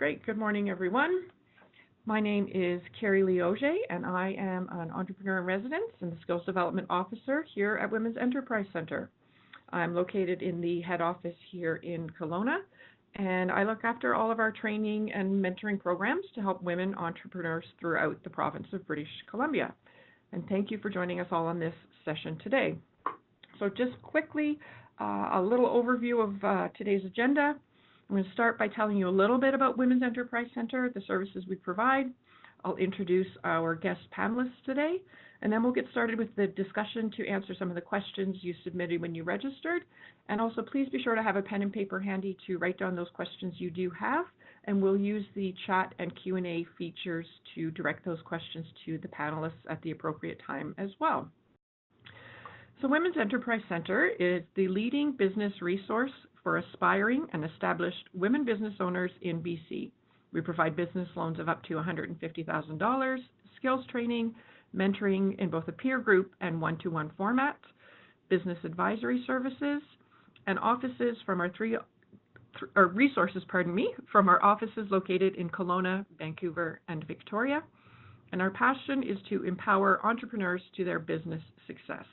great. Good morning, everyone. My name is Kerrilee Auger, and I am an entrepreneur in residence and the Skills Development Officer here at Women's Enterprise Center. I'm located in the head office here in Kelowna, and I look after all of our training and mentoring programs to help women entrepreneurs throughout the province of British Columbia. And thank you for joining us all on this session today. So just quickly, a little overview of today's agenda. I'm going to start by telling you a little bit about Women's Enterprise Center, the services we provide. I'll introduce our guest panelists today, and then we'll get started with the discussion to answer some of the questions you submitted when you registered. And also, please be sure to have a pen and paper handy to write down those questions you do have, and we'll use the chat and Q&A features to direct those questions to the panelists at the appropriate time as well. So Women's Enterprise Center is the leading business resource for aspiring and established women business owners in BC. We provide business loans of up to $150,000, skills training, mentoring in both a peer group and one-to-one format, business advisory services, and offices from our resources from our offices located in Kelowna, Vancouver, and Victoria. And our passion is to empower entrepreneurs to their business success.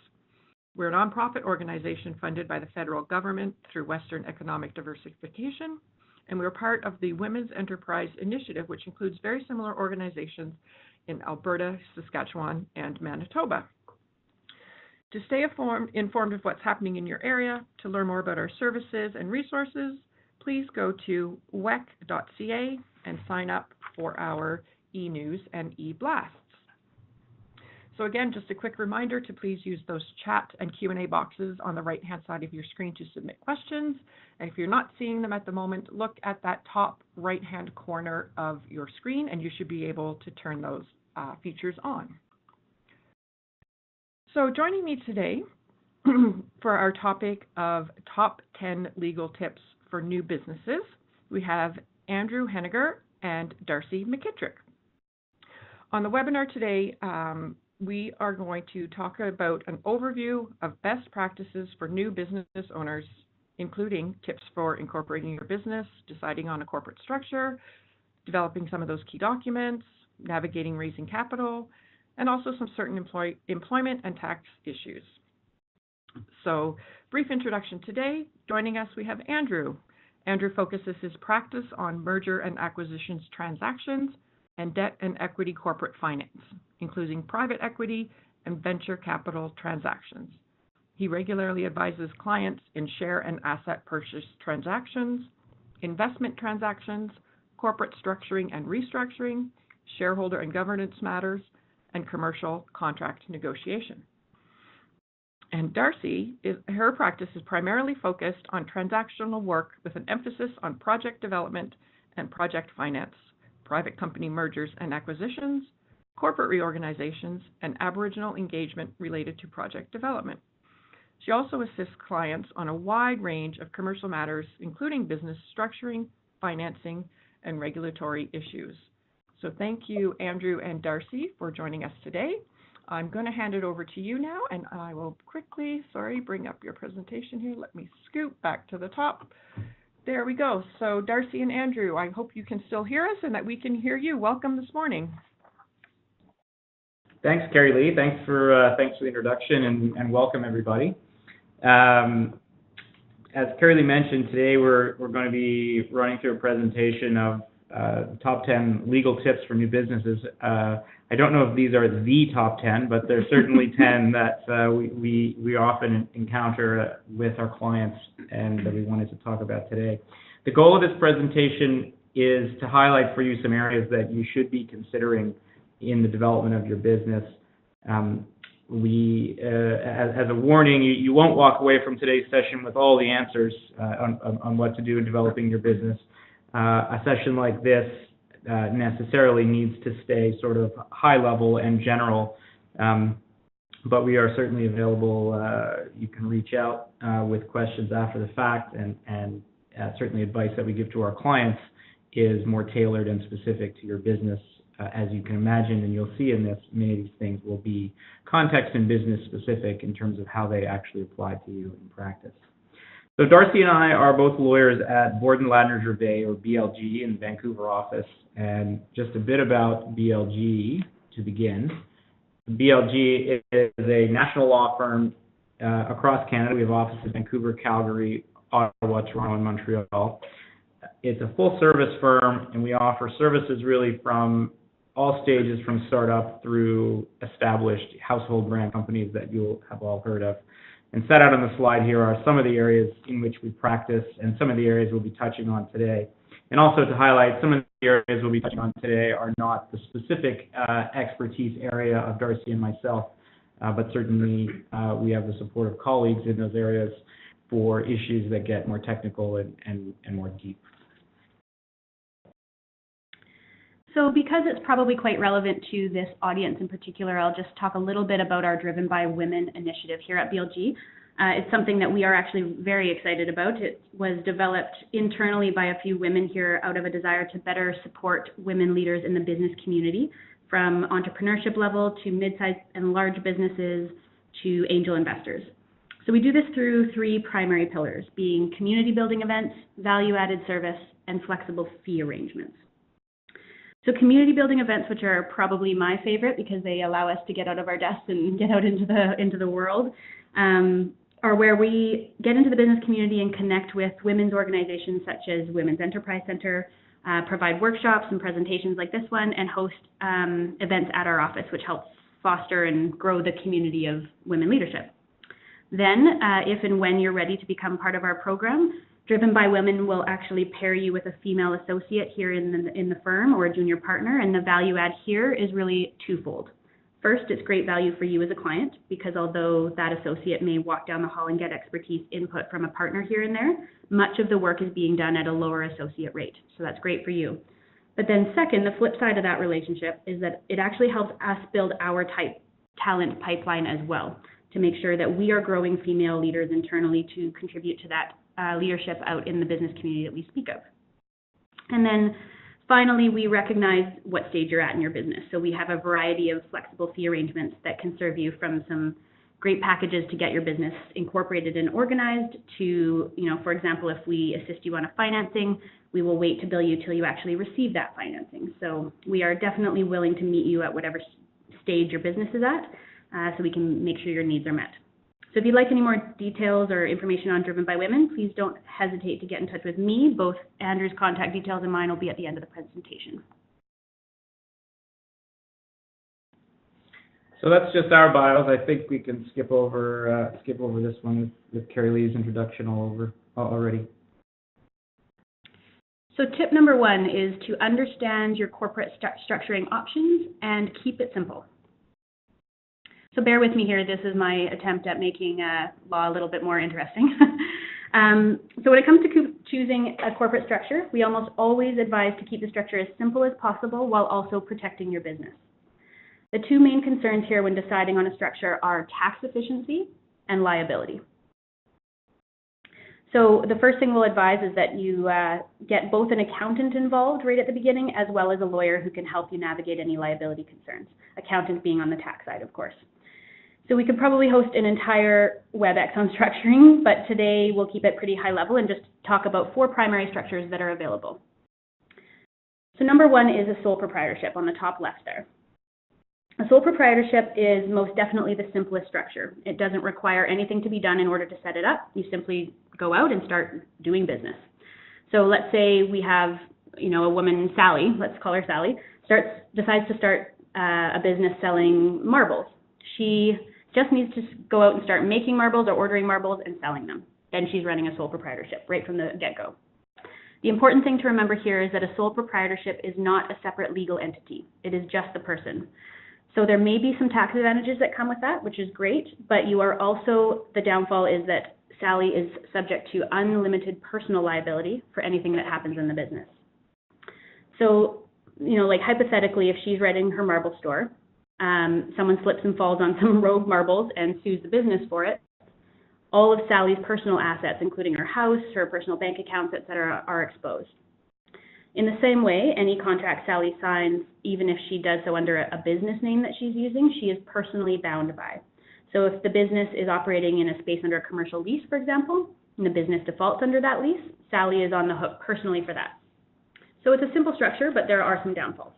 We're a nonprofit organization funded by the federal government through Western Economic Diversification, and we're part of the Women's Enterprise Initiative, which includes very similar organizations in Alberta, Saskatchewan, and Manitoba. To stay informed of what's happening in your area, to learn more about our services and resources, please go to wec.ca and sign up for our e-news and e-blasts. So again, just a quick reminder to please use those chat and Q&A boxes on the right-hand side of your screen to submit questions. And if you're not seeing them at the moment, look at that top right-hand corner of your screen, and you should be able to turn those features on. So joining me today for our topic of top 10 legal tips for new businesses, we have Andrew Hennigar and Darcy McKitrick. On the webinar today, we are going to talk about an overview of best practices for new business owners, including tips for incorporating your business, deciding on a corporate structure, developing some of those key documents, navigating raising capital, and also some certain employment and tax issues. So, brief introduction today. Joining us, we have Andrew. Andrew focuses his practice on merger and acquisitions transactions and debt and equity corporate finance, including private equity and venture capital transactions. He regularly advises clients in share and asset purchase transactions, investment transactions, corporate structuring and restructuring, shareholder and governance matters, and commercial contract negotiation. And Darcy, her practice is primarily focused on transactional work with an emphasis on project development and project finance, private company mergers and acquisitions, corporate reorganizations, and Aboriginal engagement related to project development. She also assists clients on a wide range of commercial matters, including business structuring, financing, and regulatory issues. So thank you, Andrew and Darcy, for joining us today. I'm going to hand it over to you now, and I will quickly, bring up your presentation here. Let me scoot back to the top. There we go. So Darcy and Andrew, I hope you can still hear us and that we can hear you. Welcome this morning. Thanks, Kerrilee. Thanks for the introduction, and welcome everybody. As Kerrilee mentioned, today we're going to be running through a presentation of top 10 legal tips for new businesses. I don't know if these are the top 10, but they're certainly 10 that we often encounter with our clients and that we wanted to talk about today. The goal of this presentation is to highlight for you some areas that you should be considering in the development of your business. As a warning, you won't walk away from today's session with all the answers on what to do in developing your business. A session like this necessarily needs to stay sort of high level and general, but we are certainly available. You can reach out with questions after the fact, and certainly advice that we give to our clients is more tailored and specific to your business. As you can imagine, and you'll see in this, many of these things will be context and business specific in terms of how they actually apply to you in practice. So Darcy and I are both lawyers at Borden Ladner Gervais, or BLG, in the Vancouver office. And just a bit about BLG to begin. BLG is a national law firm across Canada. We have offices in Vancouver, Calgary, Ottawa, Toronto, and Montreal. It's a full-service firm, and we offer services really from all stages, from startup through established household brand companies that you'll have all heard of. And set out on the slide here are some of the areas in which we practice and some of the areas we'll be touching on today. And also to highlight, some of the areas we'll be touching on today are not the specific expertise area of Darcy and myself, but certainly we have the support of colleagues in those areas for issues that get more technical and more deep. So because it's probably quite relevant to this audience in particular, I'll just talk a little bit about our Driven by Women initiative here at BLG. It's something that we are actually very excited about. It was developed internally by a few women here out of a desire to better support women leaders in the business community, from entrepreneurship level to mid-sized and large businesses to angel investors. So we do this through three primary pillars, being community building events, value-added service, and flexible fee arrangements. So community building events, which are probably my favorite because they allow us to get out of our desks and get out into the world, are where we get into the business community and connect with women's organizations such as Women's Enterprise Center, provide workshops and presentations like this one, and host events at our office, which helps foster and grow the community of women leadership. Then, if and when you're ready to become part of our program, Driven by Women will actually pair you with a female associate here in the firm, or a junior partner, and the value add here is really twofold. First, it's great value for you as a client, because although that associate may walk down the hall and get expertise input from a partner here and there, much of the work is being done at a lower associate rate, so that's great for you. But then second, the flip side of that relationship is that it actually helps us build our talent pipeline as well, to make sure that we are growing female leaders internally to contribute to that leadership out in the business community that we speak of. And then finally, we recognize what stage you're at in your business. So we have a variety of flexible fee arrangements that can serve you, from some great packages to get your business incorporated and organized to, for example, if we assist you on a financing, we will wait to bill you till you actually receive that financing. So we are definitely willing to meet you at whatever stage your business is at, so we can make sure your needs are met. So if you'd like any more details or information on Driven by Women, please don't hesitate to get in touch with me. Both Andrew's contact details and mine will be at the end of the presentation. So that's just our bios. I think we can skip over this one with Kerrilee's introduction already. So tip number one is to understand your corporate structuring options and keep it simple. So bear with me here. This is my attempt at making law a little bit more interesting. So when it comes to choosing a corporate structure, we almost always advise to keep the structure as simple as possible while also protecting your business. The two main concerns here when deciding on a structure are tax efficiency and liability. So the first thing we'll advise is that you get both an accountant involved right at the beginning, as well as a lawyer who can help you navigate any liability concerns. Accountant being on the tax side, of course. So we could probably host an entire WebEx on structuring, but today we'll keep it pretty high level and just talk about four primary structures that are available. So number one is a sole proprietorship on the top left there. A sole proprietorship is most definitely the simplest structure. It doesn't require anything to be done in order to set it up. You simply go out and start doing business. So let's say we have, a woman, Sally, let's call her Sally, decides to start a business selling marbles. She just needs to go out and start making marbles or ordering marbles and selling them. Then she's running a sole proprietorship right from the get-go. The important thing to remember here is that a sole proprietorship is not a separate legal entity. It is just the person. So there may be some tax advantages that come with that, which is great, but you are also, the downfall is that Sally is subject to unlimited personal liability for anything that happens in the business. So, like hypothetically, if she's running her marble store, someone slips and falls on some rogue marbles and sues the business for it, all of Sally's personal assets, including her house, her personal bank accounts, etc., are exposed. In the same way, any contract Sally signs, even if she does so under a business name that she's using, she is personally bound by. So if the business is operating in a space under a commercial lease, for example, and the business defaults under that lease, Sally is on the hook personally for that. So it's a simple structure, but there are some downfalls.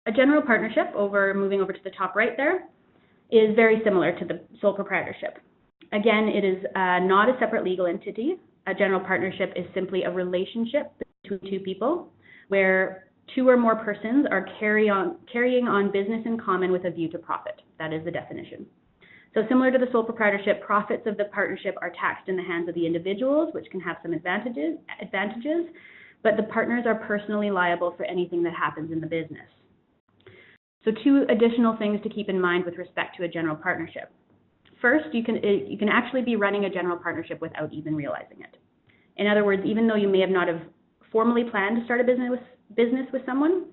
A general partnership, moving over to the top right there, is very similar to the sole proprietorship. Again, it is not a separate legal entity. A general partnership is simply a relationship between two people where two or more persons are carrying on business in common with a view to profit. That is the definition. So similar to the sole proprietorship, profits of the partnership are taxed in the hands of the individuals, which can have some advantages, but the partners are personally liable for anything that happens in the business. So two additional things to keep in mind with respect to a general partnership. First, you can actually be running a general partnership without even realizing it. In other words, even though you may have not have formally planned to start a business with someone,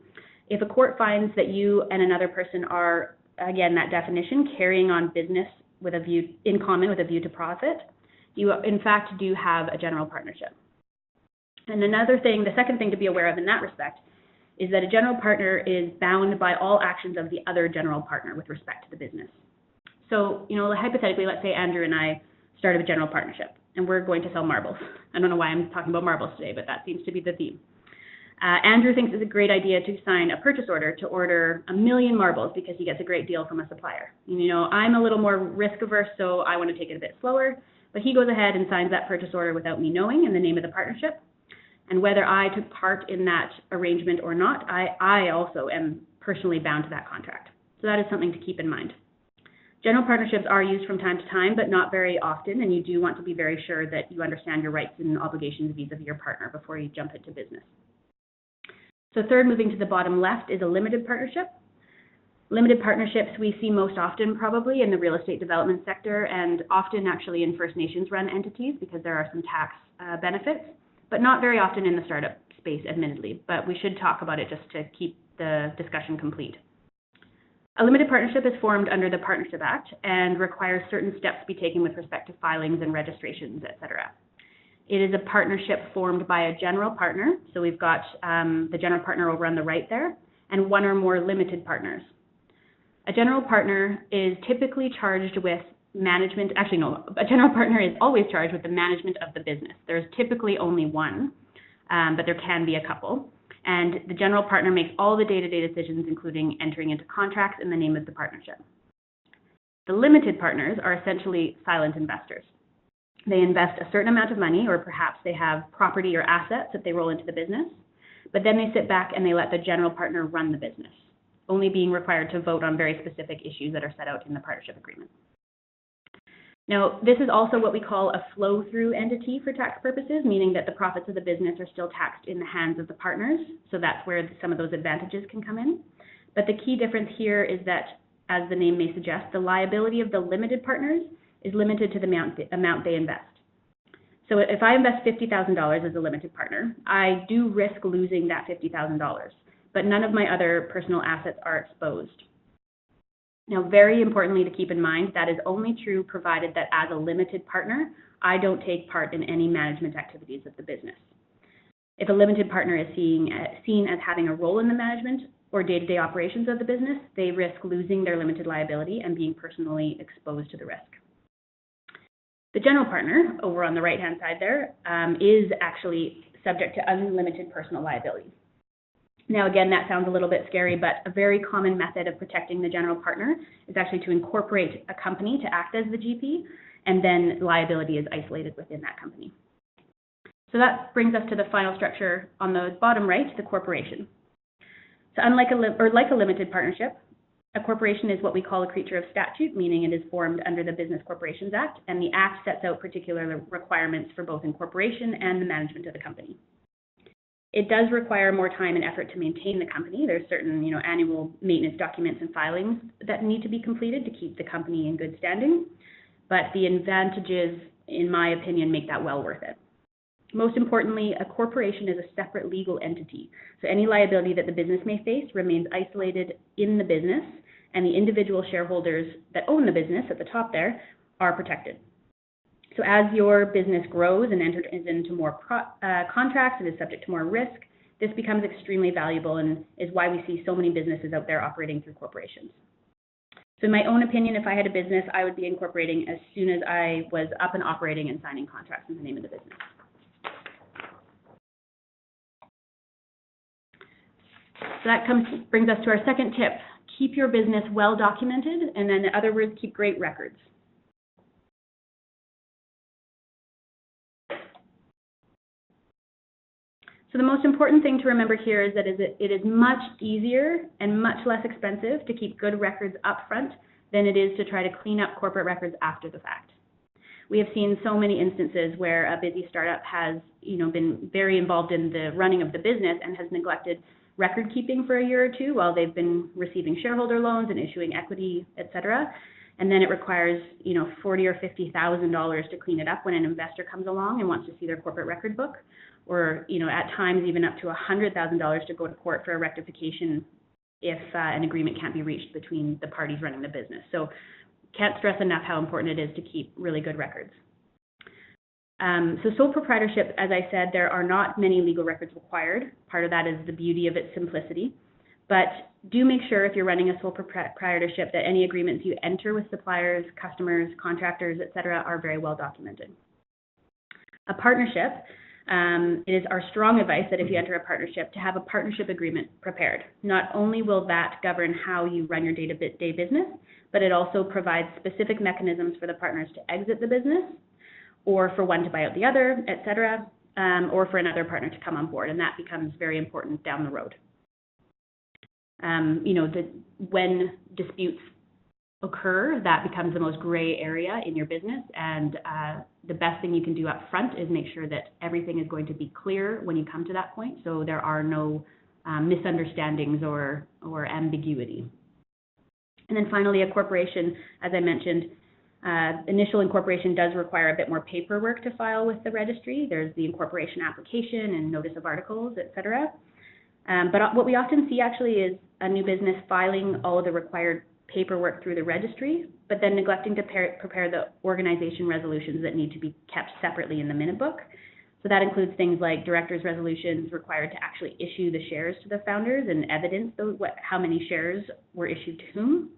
if a court finds that you and another person are, again, that definition, carrying on business with a view in common with a view to profit, you in fact do have a general partnership. And another thing, the second thing to be aware of in that respect, is that a general partner is bound by all actions of the other general partner with respect to the business. So, hypothetically, let's say Andrew and I started a general partnership, and we're going to sell marbles. I don't know why I'm talking about marbles today, but that seems to be the theme. Andrew thinks it's a great idea to sign a purchase order to order 1 million marbles because he gets a great deal from a supplier. I'm a little more risk averse, so I want to take it a bit slower, but he goes ahead and signs that purchase order without me knowing in the name of the partnership. And whether I took part in that arrangement or not, I also am personally bound to that contract. So that is something to keep in mind. General partnerships are used from time to time, but not very often, and you do want to be very sure that you understand your rights and obligations vis-a-vis your partner before you jump into business. So third, moving to the bottom left, is a limited partnership. Limited partnerships we see most often probably in the real estate development sector and often actually in First Nations run entities because there are some tax benefits, but not very often in the startup space, admittedly, but we should talk about it just to keep the discussion complete. A limited partnership is formed under the Partnership Act and requires certain steps to be taken with respect to filings and registrations, etc. It is a partnership formed by a general partner, so we've got the general partner over on the right there, and one or more limited partners. A general partner is typically charged with management, actually no, a general partner is always charged with the management of the business. There's typically only one, but there can be a couple. And the general partner makes all the day-to-day decisions, including entering into contracts in the name of the partnership. The limited partners are essentially silent investors. They invest a certain amount of money, or perhaps they have property or assets that they roll into the business, but then they sit back and they let the general partner run the business, only being required to vote on very specific issues that are set out in the partnership agreement. Now, this is also what we call a flow-through entity for tax purposes, meaning that the profits of the business are still taxed in the hands of the partners, so that's where some of those advantages can come in. But the key difference here is that, as the name may suggest, the liability of the limited partners is limited to the amount they invest. So if I invest $50,000 as a limited partner, I do risk losing that $50,000, but none of my other personal assets are exposed. Now, very importantly to keep in mind, that is only true provided that as a limited partner, I don't take part in any management activities of the business. If a limited partner is seen as having a role in the management or day-to-day operations of the business, they risk losing their limited liability and being personally exposed to the risk. The general partner, over on the right-hand side there, is actually subject to unlimited personal liability. Now, again, that sounds a little bit scary, but a very common method of protecting the general partner is actually to incorporate a company to act as the GP, and then liability is isolated within that company. So that brings us to the final structure on the bottom right, the corporation. So like a limited partnership, a corporation is what we call a creature of statute, meaning it is formed under the Business Corporations Act, and the Act sets out particular requirements for both incorporation and the management of the company. It does require more time and effort to maintain the company. There's certain, annual maintenance documents and filings that need to be completed to keep the company in good standing, but the advantages, in my opinion, make that well worth it. Most importantly, a corporation is a separate legal entity, so any liability that the business may face remains isolated in the business, and the individual shareholders that own the business at the top there are protected. So as your business grows and enters into more contracts and is subject to more risk, this becomes extremely valuable and is why we see so many businesses out there operating through corporations. So in my own opinion, if I had a business, I would be incorporating as soon as I was up and operating and signing contracts in the name of the business. So that brings us to our second tip. Keep your business well documented, and then in other words, keep great records. So the most important thing to remember here is that it is much easier and much less expensive to keep good records up front than it is to try to clean up corporate records after the fact. We have seen so many instances where a busy startup has, been very involved in the running of the business and has neglected record keeping for a year or two while they've been receiving shareholder loans and issuing equity, et cetera. And then it requires, $40,000 or $50,000 to clean it up when an investor comes along and wants to see their corporate record book, or, at times even up to $100,000 to go to court for a rectification if an agreement can't be reached between the parties running the business. So can't stress enough how important it is to keep really good records. So sole proprietorship, as I said, there are not many legal records required. Part of that is the beauty of its simplicity. But do make sure if you're running a sole proprietorship that any agreements you enter with suppliers, customers, contractors, et cetera, are very well documented. A partnership, it is our strong advice that if you enter a partnership, to have a partnership agreement prepared. Not only will that govern how you run your day-to-day business, but it also provides specific mechanisms for the partners to exit the business, or for one to buy out the other, et cetera, or for another partner to come on board, and that becomes very important down the road. When disputes occur, that becomes the most gray area in your business, and the best thing you can do up front is make sure that everything is going to be clear when you come to that point, so there are no misunderstandings or ambiguity. And then finally, a corporation, as I mentioned, initial incorporation does require a bit more paperwork to file with the registry. There's the incorporation application and notice of articles, et cetera. But what we often see actually is a new business filing all of the required paperwork through the registry, but then neglecting to prepare the organization resolutions that need to be kept separately in the minute book. So that includes things like directors' resolutions required to actually issue the shares to the founders and evidence how many shares were issued to whom.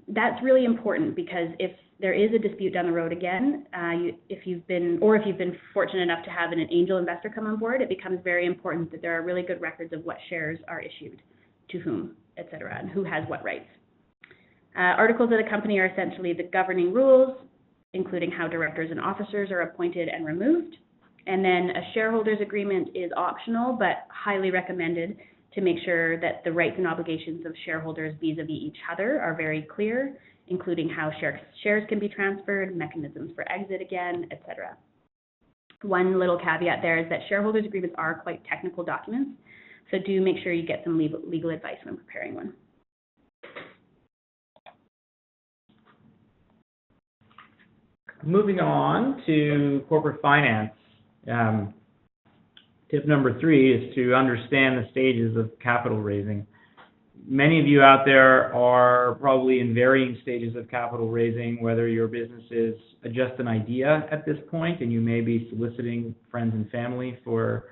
That's really important because if there is a dispute down the road again, if you've been fortunate enough to have an angel investor come on board, it becomes very important that there are really good records of what shares are issued to whom, et cetera, and who has what rights. Articles of the company are essentially the governing rules, including how directors and officers are appointed and removed. And then a shareholders agreement is optional, but highly recommended to make sure that the rights and obligations of shareholders vis-a-vis each other are very clear, including how shares can be transferred, mechanisms for exit again, et cetera. One little caveat there is that shareholders agreements are quite technical documents, so do make sure you get some legal advice when preparing one. Moving on to corporate finance. Tip number 3 is to understand the stages of capital raising. Many of you out there are probably in varying stages of capital raising, whether your business is just an idea at this point and you may be soliciting friends and family for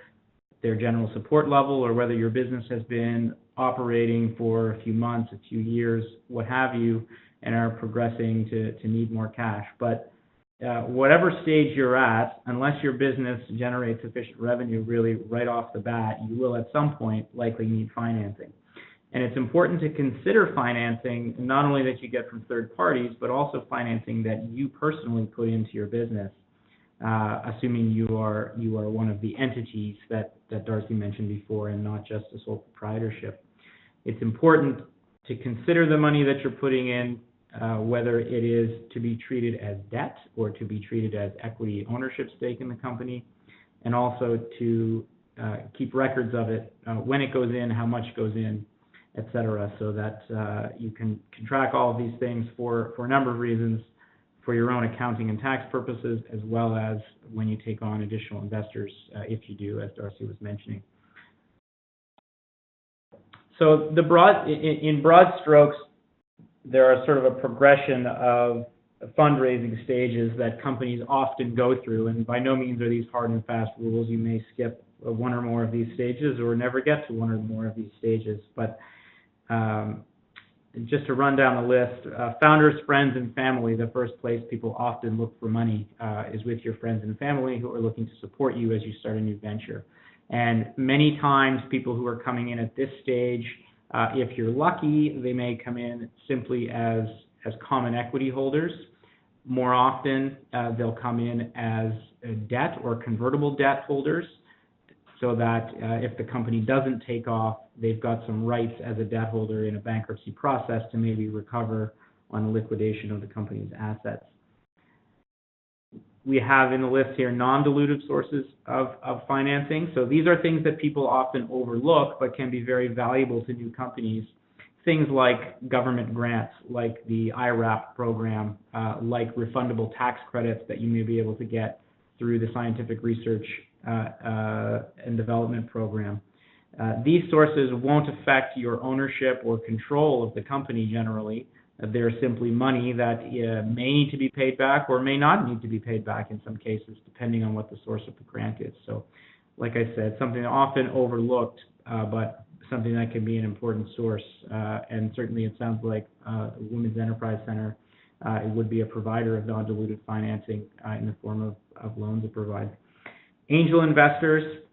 their general support level, or whether your business has been operating for a few months, a few years, what have you, and are progressing to need more cash. But whatever stage you're at, unless your business generates sufficient revenue really right off the bat, you will at some point likely need financing. And it's important to consider financing not only that you get from third parties, but also financing that you personally put into your business, assuming you are one of the entities that Darcy mentioned before and not just a sole proprietorship. It's important to consider the money that you're putting in, whether it is to be treated as debt or to be treated as equity ownership stake in the company, and also to keep records of it, when it goes in, how much goes in, et cetera, so that you can track all of these things for a number of reasons, for your own accounting and tax purposes, as well as when you take on additional investors, if you do, as Darcy was mentioning. So in broad strokes, there are sort of a progression of fundraising stages that companies often go through, and by no means are these hard and fast rules. You may skip one or more of these stages or never get to one or more of these stages, but just to run down the list, founders, friends, and family, the first place people often look for money is with your friends and family who are looking to support you as you start a new venture. And many times people who are coming in at this stage, if you're lucky, they may come in simply as common equity holders. More often, they'll come in as debt or convertible debt holders, so that if the company doesn't take off, they've got some rights as a debt holder in a bankruptcy process to maybe recover on the liquidation of the company's assets. We have in the list here non-dilutive sources of financing. So these are things that people often overlook but can be very valuable to new companies. Things like government grants, like the IRAP program, like refundable tax credits that you may be able to get through the scientific research and development program. These sources won't affect your ownership or control of the company generally. They're simply money that may need to be paid back or may not need to be paid back in some cases, depending on what the source of the grant is. So, like I said, something often overlooked, but something that can be an important source. And certainly it sounds like Women's Enterprise Center it would be a provider of non-dilutive financing in the form of loans it provides. Angel investors,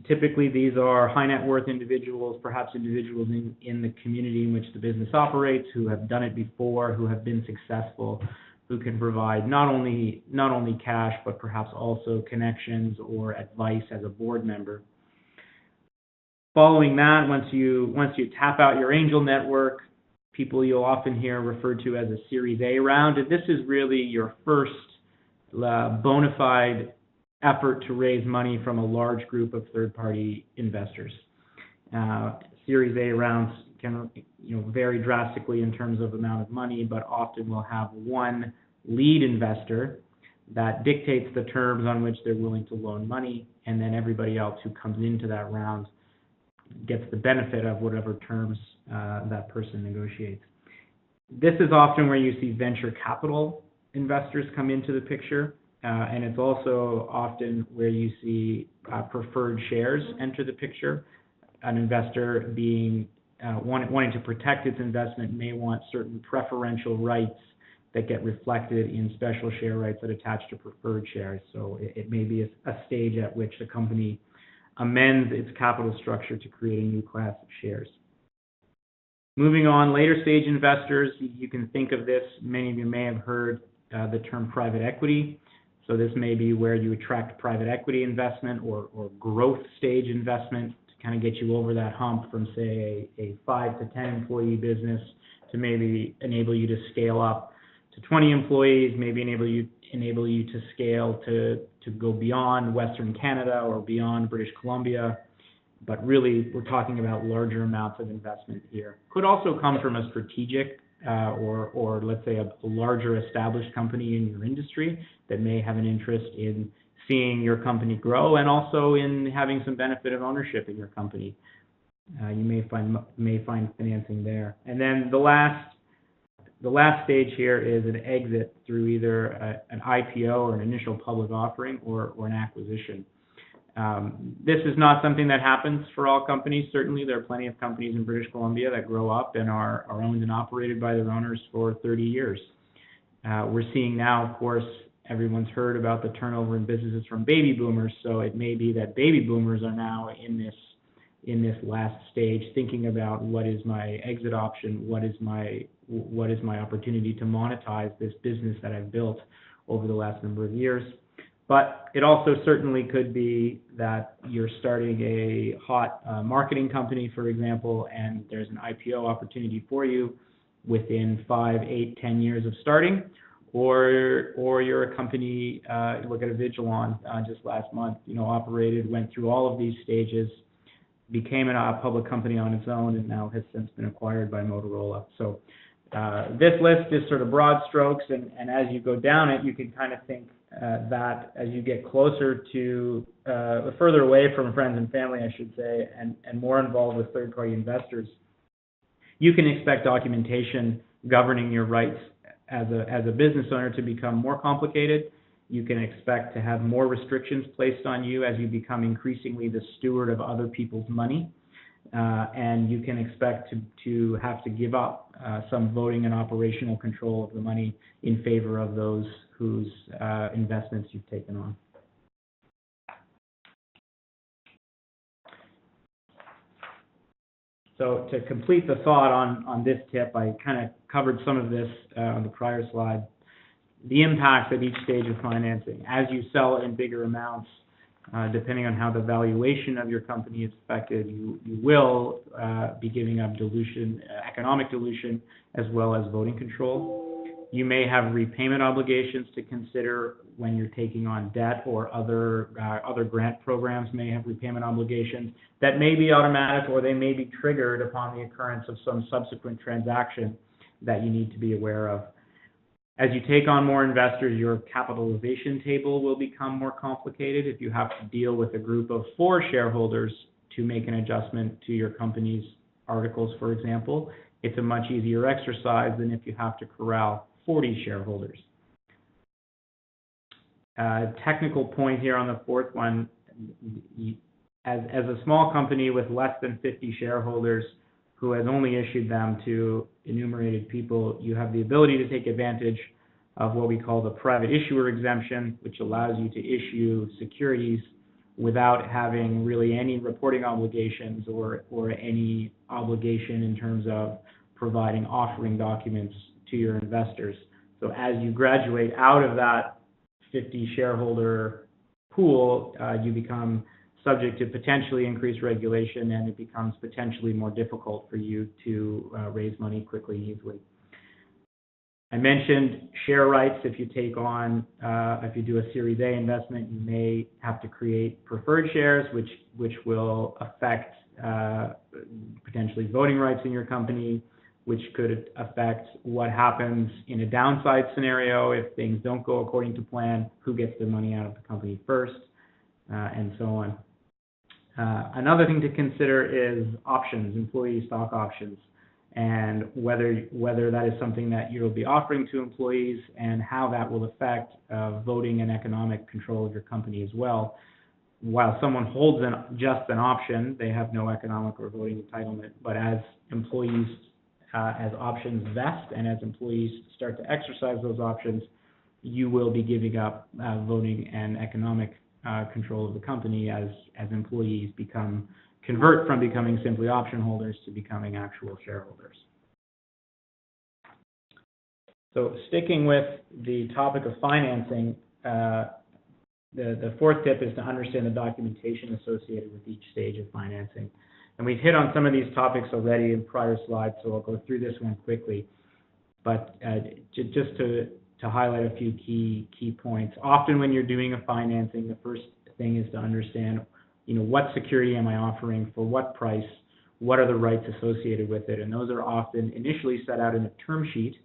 typically these are high net worth individuals, perhaps individuals in the community in which the business operates, who have done it before, who have been successful, who can provide not only cash, but perhaps also connections or advice as a board member. Following that, once you tap out your angel network, people you'll often hear referred to as a Series A round, and this is really your first bona fide effort to raise money from a large group of third-party investors. Series A rounds can vary drastically in terms of amount of money, but often will have one lead investor that dictates the terms on which they're willing to loan money, and then everybody else who comes into that round gets the benefit of whatever terms that person negotiates. This is often where you see venture capital investors come into the picture. And it's also often where you see preferred shares enter the picture. An investor being wanting to protect its investment may want certain preferential rights that get reflected in special share rights that attach to preferred shares. So it may be a stage at which the company amends its capital structure to create a new class of shares. Moving on, later stage investors, you can think of this, many of you may have heard the term private equity. So this may be where you attract private equity investment or growth stage investment to kind of get you over that hump from, say, a 5 to 10 employee business to maybe enable you to scale up to 20 employees, maybe enable you to scale to go beyond Western Canada or beyond British Columbia. But really, we're talking about larger amounts of investment here. Could also come from a strategic or let's say a larger established company in your industry that may have an interest in seeing your company grow and also in having some benefit of ownership in your company. You may find financing there. And then the last stage here is an exit through either an IPO or an initial public offering or an acquisition. This is not something that happens for all companies. Certainly, there are plenty of companies in British Columbia that grow up and are owned and operated by their owners for 30 years. We're seeing now, of course, everyone's heard about the turnover in businesses from baby boomers, so it may be that baby boomers are now in this last stage, thinking about what is my exit option, what is my opportunity to monetize this business that I've built over the last number of years. But it also certainly could be that you're starting a hot marketing company, for example, and there's an IPO opportunity for you within 5, 8, 10 years of starting, or you're a company, look at a Vigilon just last month, operated, went through all of these stages, became a public company on its own, and now has since been acquired by Motorola. So this list is sort of broad strokes, and as you go down it, you can kind of think that as you get closer to, further away from friends and family, I should say, and more involved with third-party investors, you can expect documentation governing your rights as a business owner to become more complicated. You can expect to have more restrictions placed on you as you become increasingly the steward of other people's money. and you can expect to have to give up some voting and operational control of the money in favor of those whose investments you've taken on. So to complete the thought on this tip, I kind of covered some of this on the prior slide. The impacts at each stage of financing. As you sell in bigger amounts, depending on how the valuation of your company is affected, you will be giving up dilution, economic dilution, as well as voting control. You may have repayment obligations to consider when you're taking on debt, or other grant programs may have repayment obligations that may be automatic, or they may be triggered upon the occurrence of some subsequent transaction that you need to be aware of. As you take on more investors, your capitalization table will become more complicated. If you have to deal with a group of 4 shareholders to make an adjustment to your company's articles, for example, it's a much easier exercise than if you have to corral 40 shareholders. Technical point here on the fourth one, as a small company with less than 50 shareholders who has only issued them to enumerated people, you have the ability to take advantage of what we call the private issuer exemption, which allows you to issue securities without having really any reporting obligations or any obligation in terms of providing offering documents to your investors. So as you graduate out of that 50 shareholder pool, you become subject to potentially increased regulation, and it becomes potentially more difficult for you to raise money quickly and easily. I mentioned share rights. If you take on, if you do a Series A investment, you may have to create preferred shares, which will affect potentially voting rights in your company, which could affect what happens in a downside scenario if things don't go according to plan, who gets the money out of the company first, and so on. Another thing to consider is options, employee stock options, and whether that is something that you'll be offering to employees, and how that will affect voting and economic control of your company as well. While someone holds just an option, they have no economic or voting entitlement, but as employees, as options vest and as employees start to exercise those options, you will be giving up voting and economic control of the company as employees convert from becoming simply option holders to becoming actual shareholders. So sticking with the topic of financing, the fourth tip is to understand the documentation associated with each stage of financing. And we've hit on some of these topics already in prior slides, so I'll go through this one quickly. But just to highlight a few key points. Often when you're doing a financing, the first thing is to understand, what security am I offering, for what price, what are the rights associated with it, and those are often initially set out in a term sheet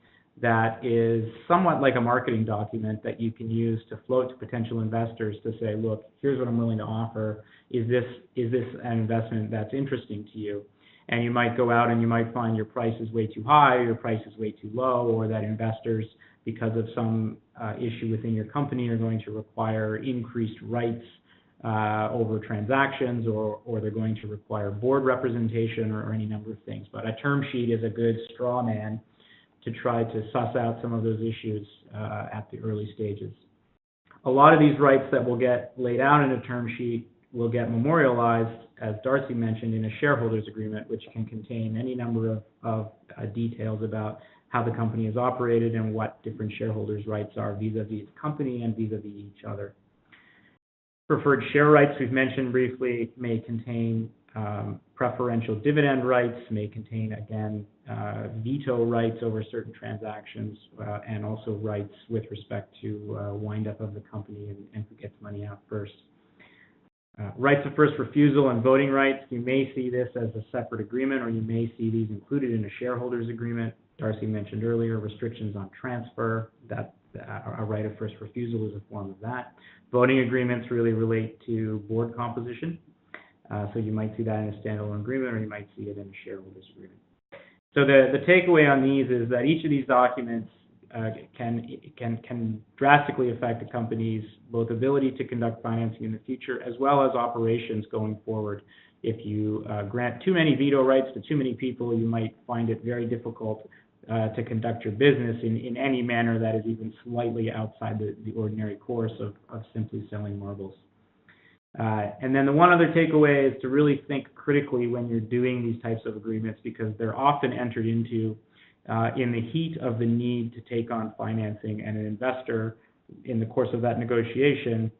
that is somewhat like a marketing document that you can use to float to potential investors to say, look, here's what I'm willing to offer. Is this an investment that's interesting to you? And you might go out and you might find your price is way too high, or your price is way too low, or that investors, because of some issue within your company, are going to require increased rights over transactions, or they're going to require board representation, or any number of things. But a term sheet is a good straw man to try to suss out some of those issues at the early stages. A lot of these rights that will get laid out in a term sheet will get memorialized, as Darcy mentioned, in a shareholders agreement, which can contain any number of details about how the company is operated and what different shareholders' rights are vis-a-vis the company and vis-a-vis each other. Preferred share rights, we've mentioned briefly, may contain preferential dividend rights, may contain, again, veto rights over certain transactions, and also rights with respect to wind up of the company and who gets money out first. Rights of first refusal and voting rights, you may see this as a separate agreement, or you may see these included in a shareholders agreement. Darcy mentioned earlier restrictions on transfer, that a right of first refusal is a form of that. Voting agreements really relate to board composition. So you might see that in a standalone agreement, or you might see it in a shareholders agreement. So the takeaway on these is that each of these documents can drastically affect a company's both ability to conduct financing in the future as well as operations going forward. If you grant too many veto rights to too many people, you might find it very difficult to conduct your business in any manner that is even slightly outside the ordinary course of simply selling marbles. And then the one other takeaway is to really think critically when you're doing these types of agreements, because they're often entered into in the heat of the need to take on financing, and an investor in the course of that negotiation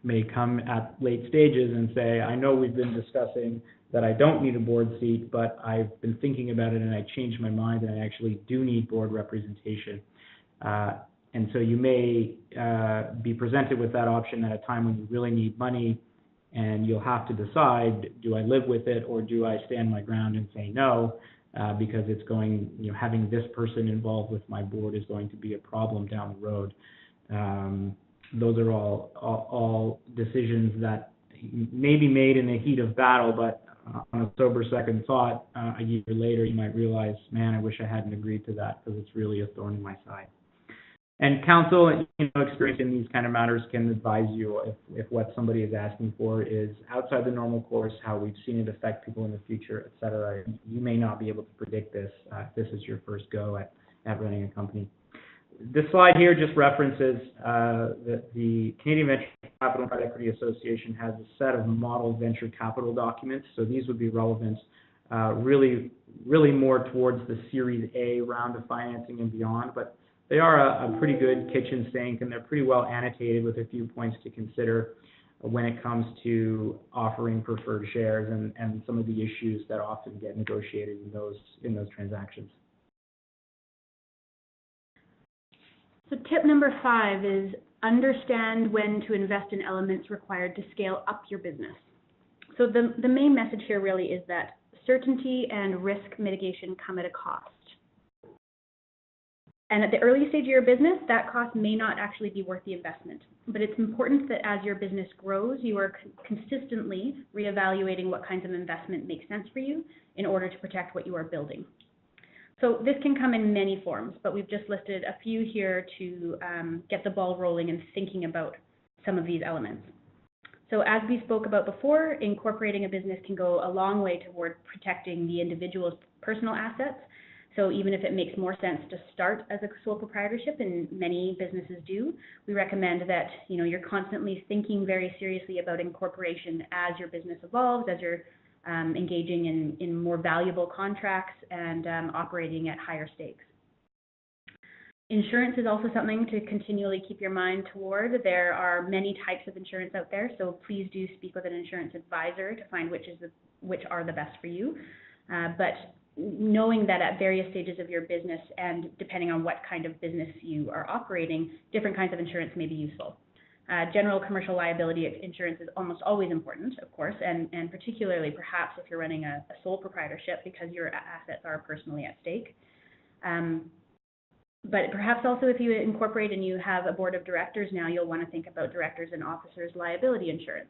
may come at late stages and say, I know we've been discussing that I don't need a board seat, but I've been thinking about it and I changed my mind and I actually do need board representation. And so you may be presented with that option at a time when you really need money, and you'll have to decide, do I live with it or do I stand my ground and say no, because it's going, having this person involved with my board is going to be a problem down the road. Those are all decisions that may be made in the heat of battle, but on a sober second thought, a year later, you might realize, man, I wish I hadn't agreed to that because it's really a thorn in my side. And counsel, experience in these kind of matters can advise you if what somebody is asking for is outside the normal course, how we've seen it affect people in the future, et cetera. You may not be able to predict this if this is your first go at running a company. This slide here just references that the Canadian Venture Capital and Private Equity Association has a set of model venture capital documents. So these would be relevant really more towards the Series A round of financing and beyond. But they are a pretty good kitchen sink, and they're pretty well annotated with a few points to consider when it comes to offering preferred shares and some of the issues that often get negotiated in those transactions. So tip number 5 is understand when to invest in elements required to scale up your business. So the main message here really is that certainty and risk mitigation come at a cost. And at the early stage of your business, that cost may not actually be worth the investment. But it's important that as your business grows, you are consistently reevaluating what kinds of investment make sense for you in order to protect what you are building. So this can come in many forms, but we've just listed a few here to get the ball rolling and thinking about some of these elements. So as we spoke about before, incorporating a business can go a long way toward protecting the individual's personal assets. So even if it makes more sense to start as a sole proprietorship, and many businesses do, we recommend that you're constantly thinking very seriously about incorporation as your business evolves, as you're engaging in more valuable contracts and operating at higher stakes. Insurance is also something to continually keep your mind toward. There are many types of insurance out there, so please do speak with an insurance advisor to find which are the best for you. But knowing that at various stages of your business and depending on what kind of business you are operating, different kinds of insurance may be useful. General commercial liability insurance is almost always important, of course, and particularly perhaps if you're running a sole proprietorship because your assets are personally at stake. But perhaps also if you incorporate and you have a board of directors now, you'll want to think about directors and officers liability insurance.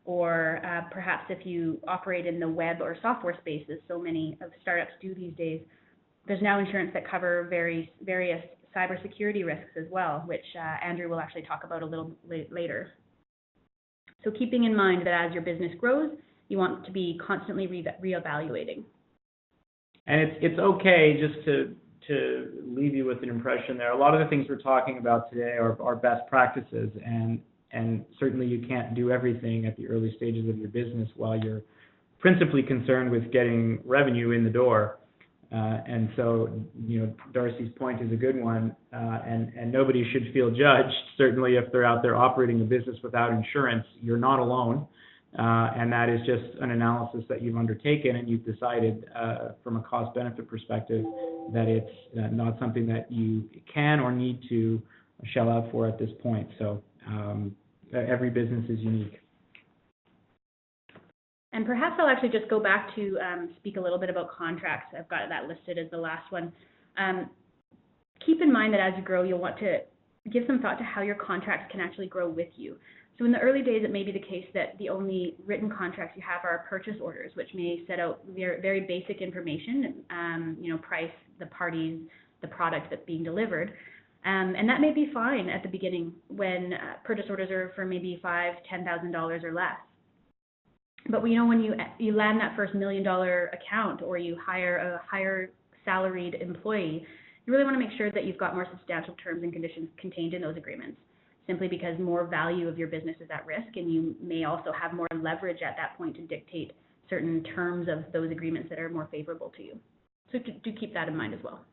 Or perhaps if you operate in the web or software spaces, so many of startups do these days, there's now insurance that cover various cybersecurity risks as well, which Andrew will actually talk about a little later. So keeping in mind that as your business grows, you want to be constantly reevaluating. And it's okay just to leave you with an impression there. A lot of the things we're talking about today are best practices, and certainly you can't do everything at the early stages of your business while you're principally concerned with getting revenue in the door. And so, Darcy's point is a good one, and nobody should feel judged. Certainly if they're out there operating a business without insurance, you're not alone. And that is just an analysis that you've undertaken, and you've decided from a cost-benefit perspective that it's not something that you can or need to shell out for at this point. So every business is unique. And perhaps I'll actually just go back to speak a little bit about contracts. I've got that listed as the last one. Keep in mind that as you grow, you'll want to give some thought to how your contracts can actually grow with you. So in the early days, it may be the case that the only written contracts you have are purchase orders, which may set out very basic information, price, the parties, the product that's being delivered. And that may be fine at the beginning when purchase orders are for maybe $5,000, $10,000 or less. But when you land that first $1 million account, or you hire a higher salaried employee, you really want to make sure that you've got more substantial terms and conditions contained in those agreements, simply because more value of your business is at risk, and you may also have more leverage at that point to dictate certain terms of those agreements that are more favorable to you. So do keep that in mind as well.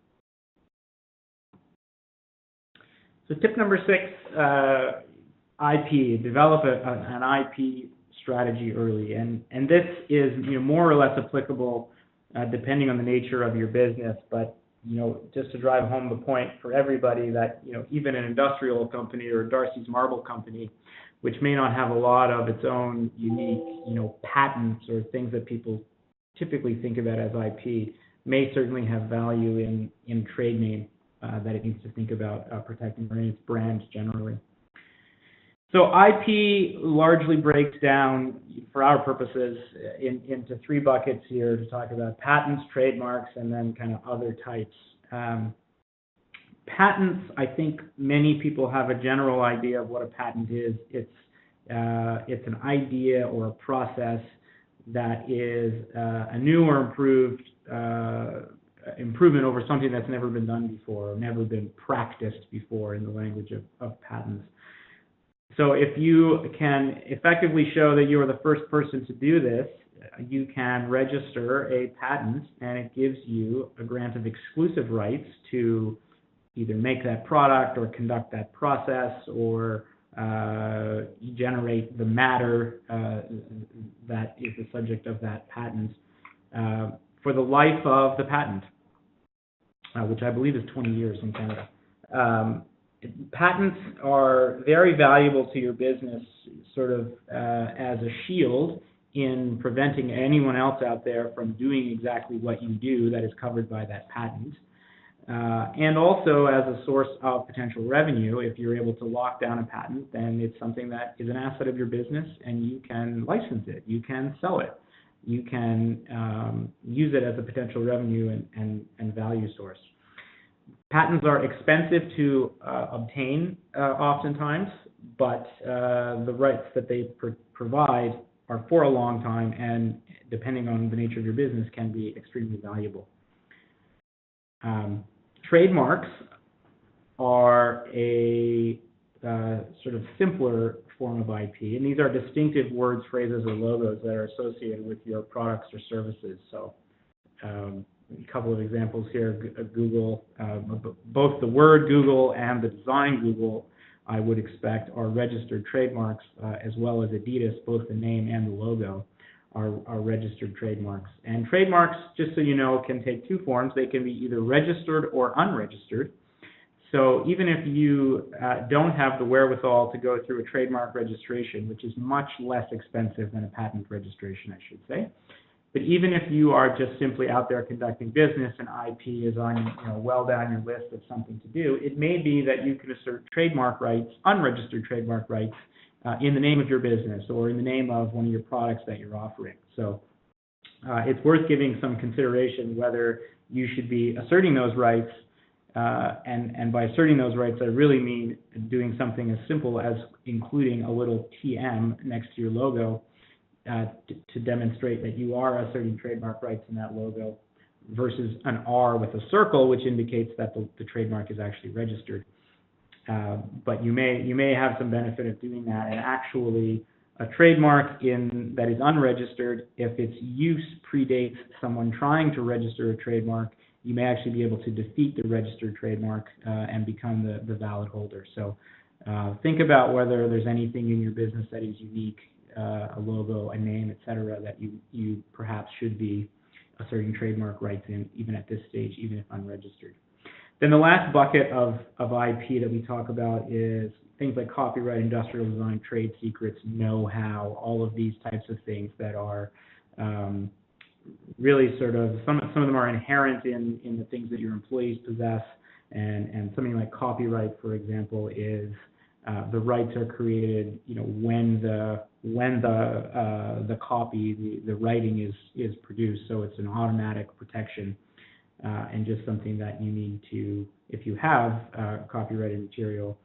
So tip number 6, IP, develop an IP strategy early. And this is more or less applicable depending on the nature of your business, but just to drive home the point for everybody that even an industrial company or Darcy's Marble company, which may not have a lot of its own unique patents or things that people typically think about as IP, may certainly have value in trade name that it needs to think about protecting, or its brand generally. So IP largely breaks down, for our purposes, into 3 buckets here to talk about patents, trademarks, and then kind of other types. Patents, I think many people have a general idea of what a patent is. It's an idea or a process that is a new or improved improvement over something that's never been done before, or never been practiced before, in the language of patents. So if you can effectively show that you are the first person to do this, you can register a patent, and it gives you a grant of exclusive rights to either make that product or conduct that process or generate the matter that is the subject of that patent for the life of the patent, which I believe is 20 years in Canada. Patents are very valuable to your business, sort of as a shield in preventing anyone else out there from doing exactly what you do that is covered by that patent. And also as a source of potential revenue. If you're able to lock down a patent, then it's something that is an asset of your business, and you can license it, you can sell it, you can use it as a potential revenue and value source. Patents are expensive to obtain oftentimes, but the rights that they provide are for a long time, and depending on the nature of your business, can be extremely valuable. Trademarks are a sort of simpler form of IP, and these are distinctive words, phrases, or logos that are associated with your products or services. So a couple of examples here. Google, both the word Google and the design Google, I would expect, are registered trademarks, as well as Adidas, both the name and the logo are registered trademarks. And trademarks, just so you know, can take 2 forms. They can be either registered or unregistered. So even if you don't have the wherewithal to go through a trademark registration, which is much less expensive than a patent registration, I should say, but even if you are just simply out there conducting business and IP is on, well down your list of something to do, it may be that you can assert trademark rights, unregistered trademark rights, in the name of your business or in the name of one of your products that you're offering. So it's worth giving some consideration whether you should be asserting those rights, and by asserting those rights, I really mean doing something as simple as including a little TM next to your logo to demonstrate that you are asserting trademark rights in that logo, versus an R with a circle, which indicates that the trademark is actually registered. But you may have some benefit of doing that. And actually, a trademark that is unregistered, if its use predates someone trying to register a trademark, you may actually be able to defeat the registered trademark and become the valid holder. So think about whether there's anything in your business that is unique, a logo, a name, etc., that you perhaps should be asserting trademark rights in, even at this stage, even if unregistered. Then the last bucket of IP that we talk about is things like copyright, industrial design, trade secrets, know-how, all of these types of things that are really sort of, some of them are inherent in the things that your employees possess, and something like copyright, for example, is the rights are created, when the copy, the writing is produced, so it's an automatic protection. and just something that you need to, if you have copyrighted material,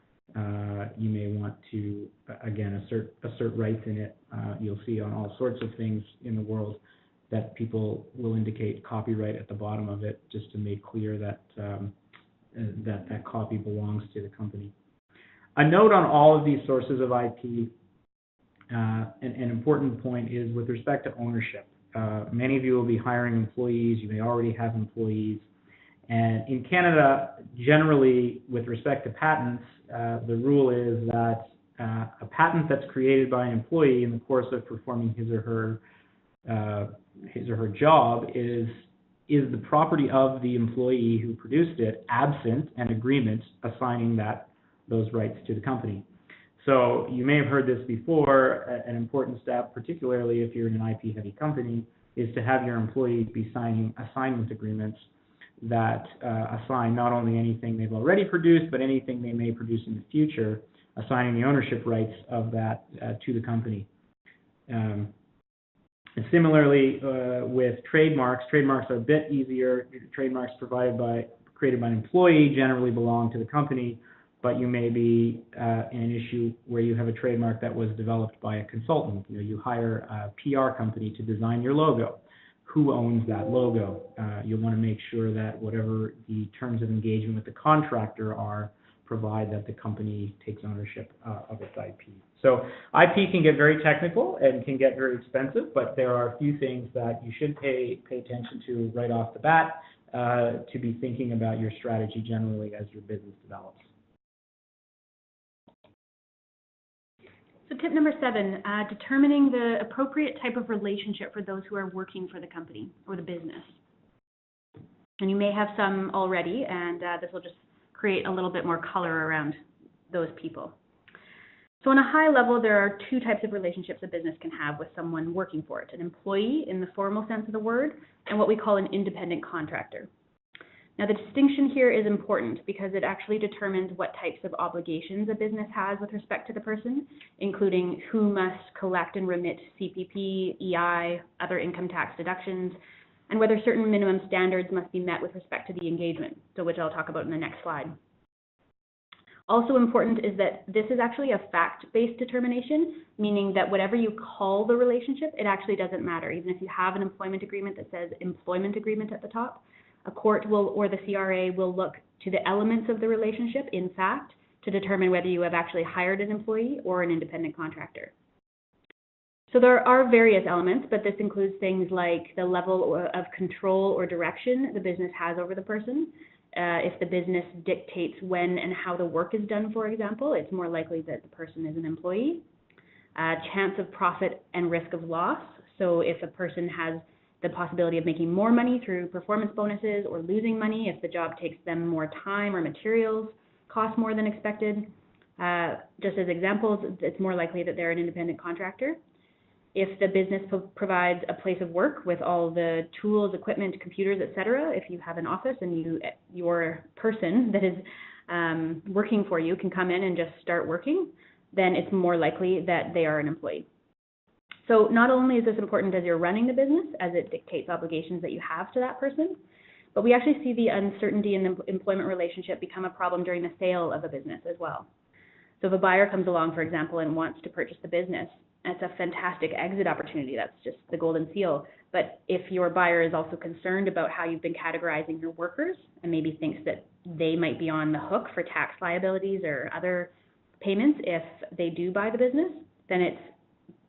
you may want to, again, assert rights in it. You'll see on all sorts of things in the world that people will indicate copyright at the bottom of it, just to make clear that that copy belongs to the company. A note on all of these sources of IP, an important point is with respect to ownership. Many of you will be hiring employees. You may already have employees. And in Canada, generally, with respect to patents, the rule is that a patent that's created by an employee in the course of performing his or her job is the property of the employee who produced it, absent an agreement assigning those rights to the company. So you may have heard this before. An important step, particularly if you're in an IP-heavy company, is to have your employees be signing assignment agreements that assign not only anything they've already produced, but anything they may produce in the future, assigning the ownership rights of that to the company. And similarly, with trademarks are a bit easier. Trademarks created by an employee generally belong to the company, but you may be in an issue where you have a trademark that was developed by a consultant. You hire a PR company to design your logo. Who owns that logo? You'll want to make sure that whatever the terms of engagement with the contractor are, provide that the company takes ownership of its IP. So IP can get very technical and can get very expensive, but there are a few things that you should pay attention to right off the bat to be thinking about your strategy generally as your business develops. So tip number 7, determining the appropriate type of relationship for those who are working for the company or the business. And you may have some already, and this will just create a little bit more color around those people. So on a high level, there are 2 types of relationships a business can have with someone working for it: an employee in the formal sense of the word, and what we call an independent contractor. Now, the distinction here is important because it actually determines what types of obligations a business has with respect to the person, including who must collect and remit CPP, EI, other income tax deductions, and whether certain minimum standards must be met with respect to the engagement, so which I'll talk about in the next slide. Also important is that this is actually a fact-based determination, meaning that whatever you call the relationship, it actually doesn't matter. Even if you have an employment agreement that says employment agreement at the top, a court will, or the CRA will look to the elements of the relationship, in fact, to determine whether you have actually hired an employee or an independent contractor. So there are various elements, but this includes things like the level of control or direction the business has over the person. If the business dictates when and how the work is done, for example, it's more likely that the person is an employee. Chance of profit and risk of loss. So if a person has the possibility of making more money through performance bonuses or losing money if the job takes them more time or materials, cost more than expected. Just as examples, it's more likely that they're an independent contractor. If the business provides a place of work with all the tools, equipment, computers, etc., if you have an office and your person that is working for you can come in and just start working, then it's more likely that they are an employee. So not only is this important as you're running the business, as it dictates obligations that you have to that person, but we actually see the uncertainty in the employment relationship become a problem during the sale of a business as well. So if a buyer comes along, for example, and wants to purchase the business, it's a fantastic exit opportunity. That's just the golden seal. But if your buyer is also concerned about how you've been categorizing your workers and maybe thinks that they might be on the hook for tax liabilities or other payments if they do buy the business, then it's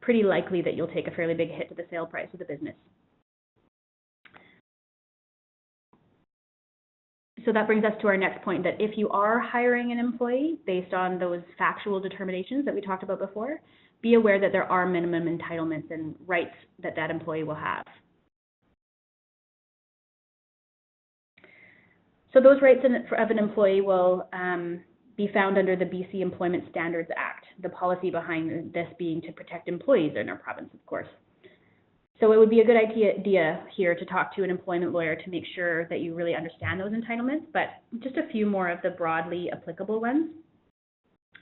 pretty likely that you'll take a fairly big hit to the sale price of the business. So that brings us to our next point, that if you are hiring an employee based on those factual determinations that we talked about before, be aware that there are minimum entitlements and rights that that employee will have. So those rights of an employee will be found under the BC Employment Standards Act, the policy behind this being to protect employees in our province, of course. So it would be a good idea here to talk to an employment lawyer to make sure that you really understand those entitlements, but just a few more of the broadly applicable ones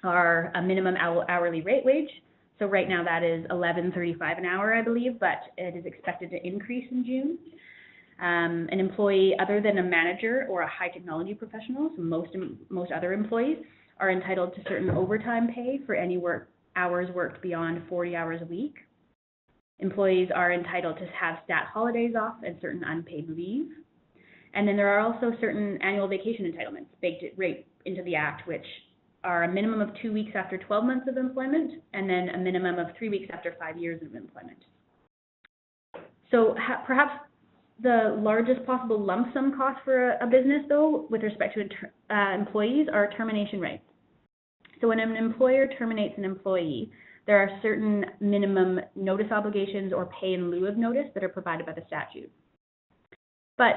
are a minimum hourly rate wage. So right now that is $11.35 an hour, I believe, but it is expected to increase in June. An employee other than a manager or a high technology professional, so most other employees, are entitled to certain overtime pay for any hours worked beyond 40 hours a week. Employees are entitled to have stat holidays off and certain unpaid leave. And then there are also certain annual vacation entitlements baked right into the Act, which are a minimum of 2 weeks after 12 months of employment, and then a minimum of 3 weeks after 5 years of employment. So perhaps the largest possible lump sum cost for a business, though, with respect to employees, are termination rights. So when an employer terminates an employee, there are certain minimum notice obligations or pay in lieu of notice that are provided by the statute. But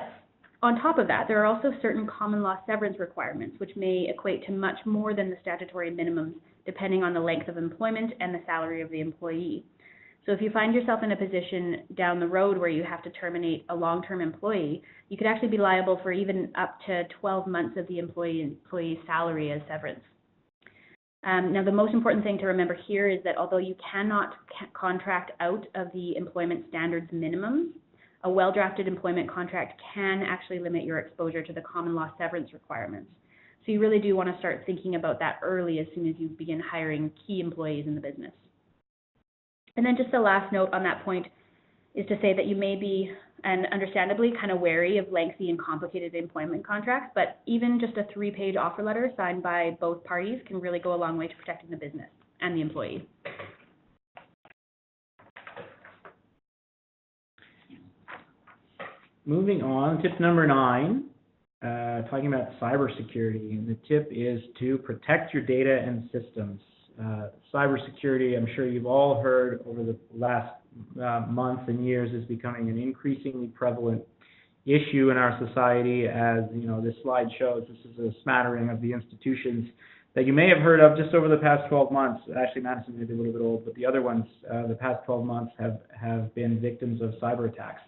on top of that, there are also certain common law severance requirements, which may equate to much more than the statutory minimums, depending on the length of employment and the salary of the employee. So if you find yourself in a position down the road where you have to terminate a long-term employee, you could actually be liable for even up to 12 months of the employee's salary as severance. Now, the most important thing to remember here is that although you cannot contract out of the employment standards minimums, a well-drafted employment contract can actually limit your exposure to the common law severance requirements. So you really do want to start thinking about that early as soon as you begin hiring key employees in the business. And then just the last note on that point is to say that you may be, and understandably, kind of wary of lengthy and complicated employment contracts, but even just a 3-page offer letter signed by both parties can really go a long way to protecting the business and the employee. Moving on, tip number 9, talking about cybersecurity. And the tip is to protect your data and systems. Cybersecurity, I'm sure you've all heard over the last months and years, is becoming an increasingly prevalent issue in our society. As you know, this slide shows, this is a smattering of the institutions that you may have heard of just over the past 12 months. Actually, Madison may be a little bit old, but the other ones, the past 12 months have been victims of cyber attacks.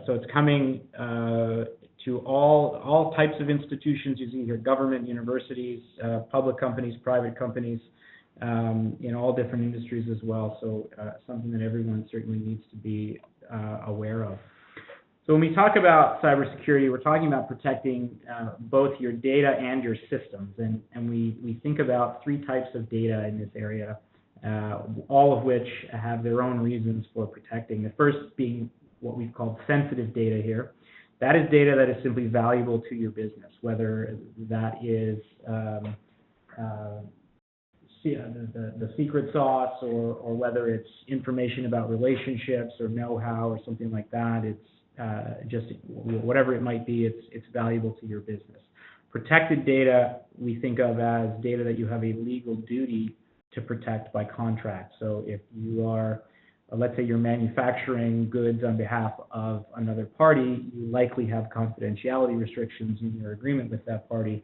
So it's coming to all types of institutions. You see here government, universities, public companies, private companies, in all different industries as well. So something that everyone certainly needs to be aware of. So when we talk about cybersecurity, we're talking about protecting both your data and your systems. And we think about 3 types of data in this area, all of which have their own reasons for protecting. The first being what we've called sensitive data here. That is data that is simply valuable to your business, whether that is the secret sauce or whether it's information about relationships or know-how or something like that. It's just whatever it might be, it's valuable to your business. Protected data we think of as data that you have a legal duty to protect by contract. So if you are, let's say you're manufacturing goods on behalf of another party, you likely have confidentiality restrictions in your agreement with that party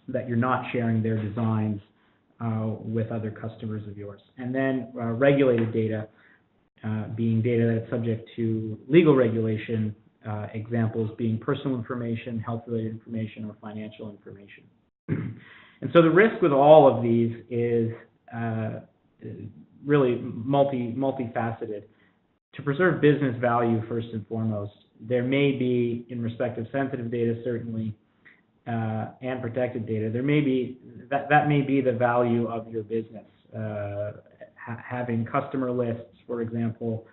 that you're not sharing their designs with other customers of yours. And then regulated data, being data that's subject to legal regulation, examples being personal information, health-related information, or financial information. And so the risk with all of these is really multifaceted. To preserve business value, first and foremost, there may be, in respect of sensitive data, certainly, and protected data, there may be that may be the value of your business. Having customer lists, for example,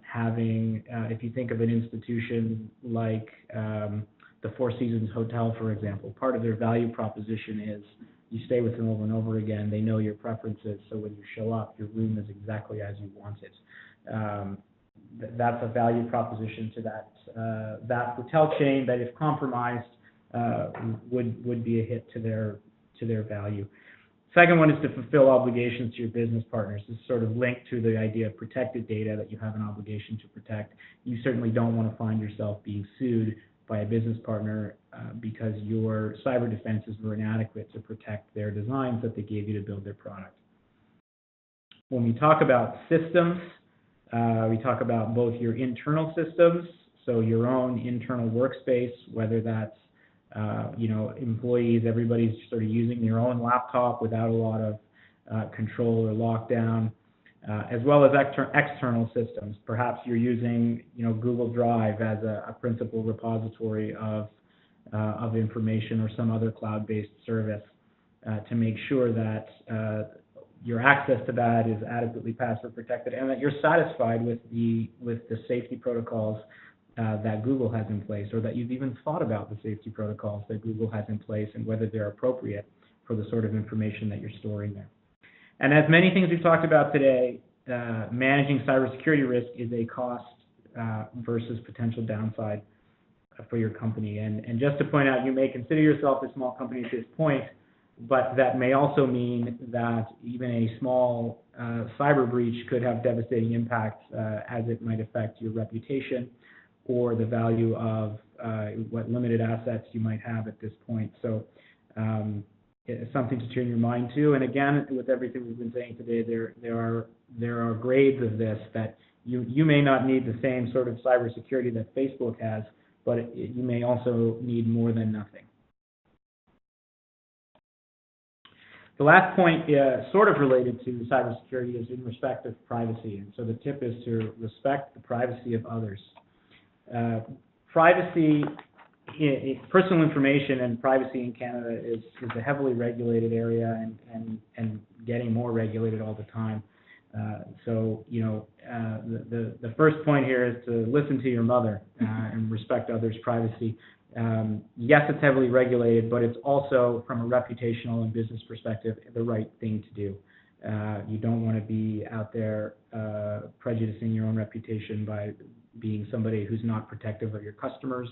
having, if you think of an institution like the Four Seasons Hotel, for example, part of their value proposition is you stay with them over and over again. They know your preferences, so when you show up, your room is exactly as you want it. That's a value proposition to that hotel chain that, if compromised, would be a hit to their value. Second one is to fulfill obligations to your business partners. This is sort of linked to the idea of protected data that you have an obligation to protect. You certainly don't want to find yourself being sued by a business partner because your cyber defenses were inadequate to protect their designs that they gave you to build their product. When we talk about systems, we talk about both your internal systems, so your own internal workspace, whether that's employees, everybody's sort of using their own laptop without a lot of control or lockdown. as well as external systems. Perhaps you're using, Google Drive as a principal repository of information, or some other cloud-based service to make sure that your access to that is adequately password protected, and that you're satisfied with the safety protocols that Google has in place, or that you've even thought about the safety protocols that Google has in place and whether they're appropriate for the sort of information that you're storing there. And as many things we've talked about today, managing cybersecurity risk is a cost versus potential downside for your company. And just to point out, you may consider yourself a small company at this point, but that may also mean that even a small cyber breach could have devastating impacts as it might affect your reputation or the value of what limited assets you might have at this point. So it's something to turn your mind to. And again, with everything we've been saying today, there are grades of this, that you may not need the same sort of cybersecurity that Facebook has, but you may also need more than nothing. The last point, sort of related to cybersecurity, is in respect of privacy. And so the tip is to respect the privacy of others. Privacy, personal information and privacy in Canada is a heavily regulated area, and getting more regulated all the time. So the first point here is to listen to your mother and respect others' privacy. Yes, it's heavily regulated, but it's also, from a reputational and business perspective, the right thing to do. You don't want to be out there prejudicing your own reputation by being somebody who's not protective of your customers'